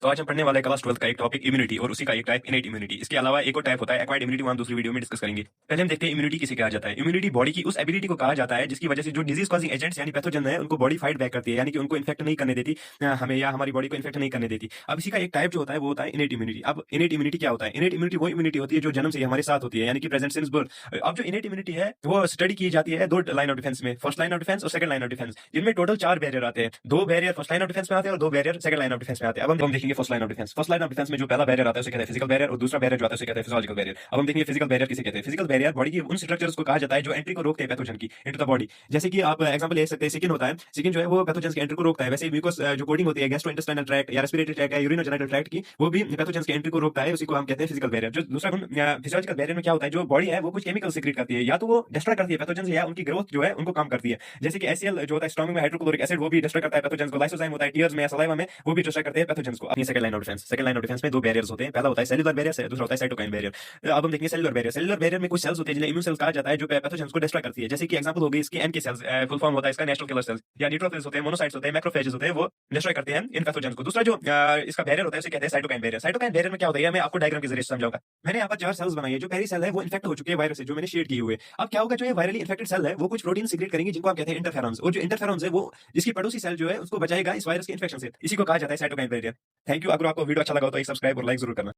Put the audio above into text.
तो आज हम पढ़ने वाले क्लास 12 का एक टॉपिक इम्यूनिटी और उसी का एक टाइप इनेट इम्यूनिटी। इसके अलावा एक और टाइप होता है एक्वायर्ड इम्यूनिटी, वो हम दूसरी वीडियो में डिस्कस करेंगे। पहले हम देखते हैं इम्यूनिटी किसे कहा जाता है। इम्यूनिटी बॉडी की उस एबिलिटी को कहा जाता है जिसकी वजह से जो डिजीज कॉजिंग एजेंट्स यानी पैथोजन है उनको बॉडी फाइट बैक करती है, यानी कि उनको इन्फेक्ट नहीं करने देती, हमें या हमारी बॉडी को इन्फेक्ट नहीं करने देती। अब इसी का एक टाइप जो होता है वो होता है इनेट इम्यूनिटी। अब इनेट इम्यूनिटी क्या होता है? इनेट इम्यूनिटी वो इम्यूनिटी होती है जो जन्म से ही हमारे साथ होती है, यानी कि प्रेजेंट सिंस बर्थ। अब जो इनेट इम्यूनिटी है वो स्टडी की जाती है दो लाइन ऑफ डिफेंस में, फर्स्ट लाइन ऑफ डिफेंस और सेकंड लाइन ऑफ डिफेंस, जिनमें टोटल 4 बैरियर आते हैं। 2 barrier first line of defence में आते हैं और 2 barrier second line of defence में आते हैं। अब हम देखेंगे first line of defence. First line of defence में जो पहला बैरियर आता है उसे कहते हैं फिजिकल बैरियर और दूसरा बैरियर जो आता है उसे कहते हैं फिजियोलॉजिकल बैरियर। अब हम देखेंगे फिजिकल बैरियर किसे कहते हैं। फिजिकल बैरियर बॉडी की उन स्ट्रक्चर्स को कहा जाता है जो एंट्री को रोकते हैं पैथोजन की इनटू द बॉडी। जैसे कि आप एग्जांपल ले सकते हैं, स्किन होता है। स्किन जो है वो पैथोजन की एंट्री को रोकता है। वैसे म्यूकस जो कोटिंग होती है गैस्ट्रोइंटेस्टाइनल ट्रैक्ट या रेस्पिरेटरी ट्रैक्ट या यूरिनोजेनिटल ट्रैक्ट की, वो भी पैथोजन की एंट्री को रोकता है, उसी को हम कहते हैं फिजिकल बैरियर। जो दूसरा गुण फिजियोलॉजिकल बैरियर में क्या होता है, जो बॉडी है वो कुछ केमिकल सीक्रेट करती है, या तो वो डिस्ट्रॉय करती है पैथोजन या उनकी ग्रोथ जो है उनको कम करती है। जैसे कि एसीएल जो होता है स्टमक में हाइड्रोक्लोरिक एसिड, वो भी डिस्ट्रॉय करता है पैथोजन को। लाइसोजाइम होता है टीयर्स में या सलाइवा में, वो भी डिस्ट्रॉय करते हैं पैथोजन को। अपनी second line of defence. Second line of defence में 2 बैरियर्स होते हैं। पहला होता है सेलुलर बैरियर, दूसरा होता है साइटोकाइन बैरियर। अब हम देखेंगे सेलुलर बैरियर। सेलुलर बैरियर में कुछ सेल्स होते हैं जिन्हें इम्यून सेल्स कहा जाता है जो पैथोजन को डिस्ट्रॉय करती है। जैसे कि एग्जांपल हो गई इसकी एनके सेल्स, फुल फॉर्म होता है इसका नेचुरल किलर सेल्स, या न्यूट्रोफिल्स होते हैं, मोनोसाइट्स होते हैं, मैक्रोफेजेस होते हैं, वो डिस्ट्रॉय करते हैं इन पैथोजन को। दूसरा जो इसका बैरियर होता है उसे कहते हैं साइटोकाइन बैरियर। साइटोकाइन बैरियर में क्या होता है मैं आपको डायग्राम के जरिए समझाऊंगा। मैंने यहाँ पर 4 सेल्स बनाई है। जो पहली सेल है वो इन्फेक्ट हो चुकी है वायरस से, जो मैंने शेड की हुई है। अब क्या होगा, जो ये वायरली इन्फेक्टेड सेल है वो कुछ प्रोटीन सीक्रेट करेंगी जिनको हम कहते हैं इंटरफेरॉन्स, और जो इंटरफेरॉन्स है वो इसकी पड़ोसी सेल जो है उसको बचाएगा इस वायरस के इन्फेक्शन से। इसी को कहा जाता है साइटोकाइन बैरियर। Thank you. अगर आपको वीडियो अच्छा लगा हो तो एक सब्सक्राइब और लाइक जरूर करना।